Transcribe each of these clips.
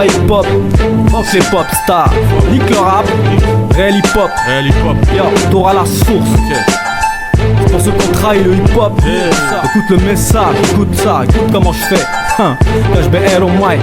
vrai hip hop, fuck les pop stars. Nique le rap, réel hip hop. Yo, t'auras la source. Pour ceux qui ont trahi le hip hop, écoute le message, écoute ça, écoute comment je fais. HBL au mic,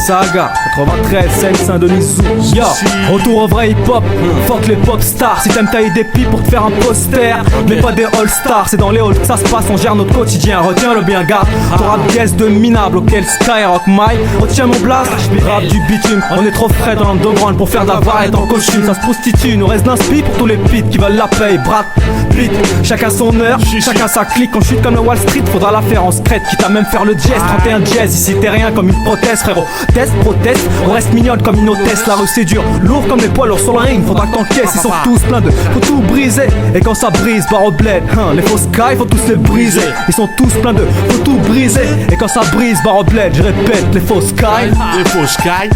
Saga, 93, Seine-Saint-Denis Zoo. Yo, retour au vrai hip hop, fuck les pop stars. Si t'aimes tailler des pipes pour te faire un poster, mais pas des all stars, c'est dans les halls que ça se passe, on gère notre quotidien. Retiens-le bien, gars, ton rap guest de minable auquel Skyrock Mike. Retiens mon blast, rap du bitume. On est trop frais dans l'underground pour faire de la varette en costume. Ça se prostitue, nous reste d'inspi pour tous les pits qui veulent la paye. Brat, pit, chacun son heure, chacun sa clique. On chute comme le Wall Street, faudra la faire en secrète, quitte à même faire le jazz. 31 jazz, ici t'es rien comme une prothèse, frérot. Test, proteste, on reste mignonne comme une hôtesse. La rue c'est dur, lourd comme des poids lourds sur le ring. Faudra que t'encaisses, ils sont tous pleins de. Faut tout briser, et quand ça brise, barre au bled. Les faux sky, faut tous les briser. Ils sont tous pleins de. Faut tout briser, et quand ça brise, barre au bled. Je répète, les faux sky. Les faux sky.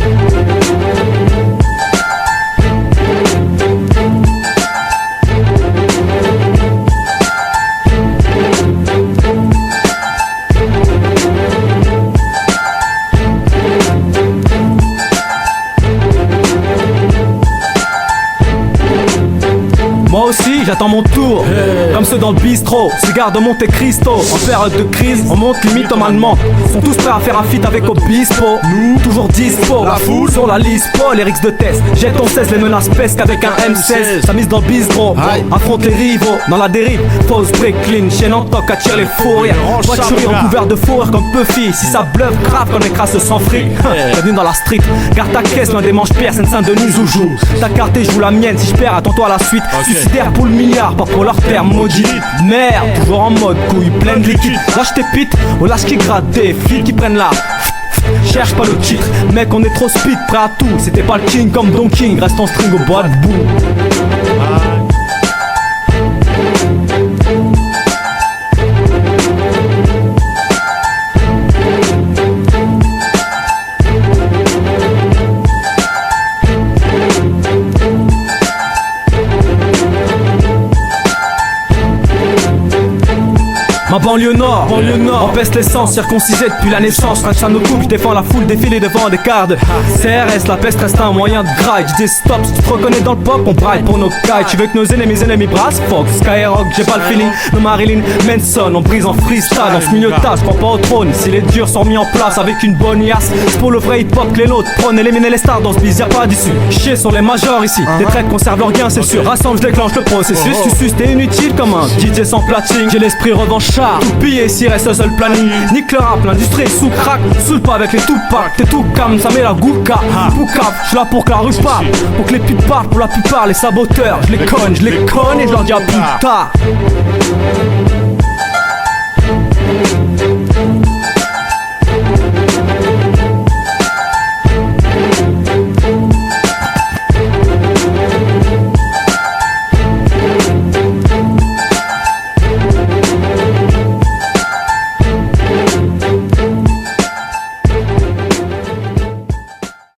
Moi aussi j'attends mon tour, comme ceux dans le bistrot. Cigare de Monte Cristo, en période de crise, on monte limite en allemand. Sont tous prêts à faire un feat avec Obispo. Nous, toujours dispo, la foule sur la liste, les rigs de test. Jette ton 16, les menaces pèsent qu'avec un M16. Ça mise dans le bistrot, affronte les rivaux. Dans la dérive, fausse break clean, chaîne en toc, attire les fous rires. Voiture en couvert de fourrure comme Puffy. Si ça bluffe, grave comme les crasses sans fric. Bienvenue dans la street, garde ta caisse, loin des manches pierres, Seine-Saint-Denis ou joue. Ta carte et je joue la mienne, si je perds, attends-toi à la suite. Suicidaire pour le milliard, pas pour leur père maudit. Merde, toujours en mode couille pleine de liquide. Lâche tes pites, oh lâche qui gratte des filles qui prennent la. Cherche pas le titre, mec on est trop speed, prêt à tout. C'était pas le king comme Don King, reste en string au bois de boue. Ma banlieue nord, on pèse l'essence, circoncisé depuis la naissance. Reste à nos coupes, je défends la foule, défilé devant des quarts de CRS, la peste reste un moyen de grind. Je dis stop, si tu te reconnais dans le pop, on braille pour nos kites. Tu veux que nos ennemis brassent Fox, Skyrock, j'ai pas le feeling. Nos Marilyn Manson, on brise en freestyle. Dans ce milieu de tas, je crois pas au trône. Si les durs sont mis en place avec une bonne yasse, c'est pour le vrai hip hop que les nôtres prônent. Éliminer les stars dans ce biz, y'a pas d'issue. Chier sur les majors ici, des traites conservent leur gain, c'est sûr. Rassemble, je déclenche le processus. Tu suces, t'es inutile comme un DJ sans platine. J'ai l'esprit revanchard. Tout pillé ici reste un seul planning. Nique le rap, l'industrie est sous crack. Saoule pas avec les Tupac, t'es tout calme, ça met la gouka. Poucave, j'suis là pour que la rue parle. Pour que les putes parlent, pour la plupart les saboteurs. Je les conne et je leur dis à plus tard.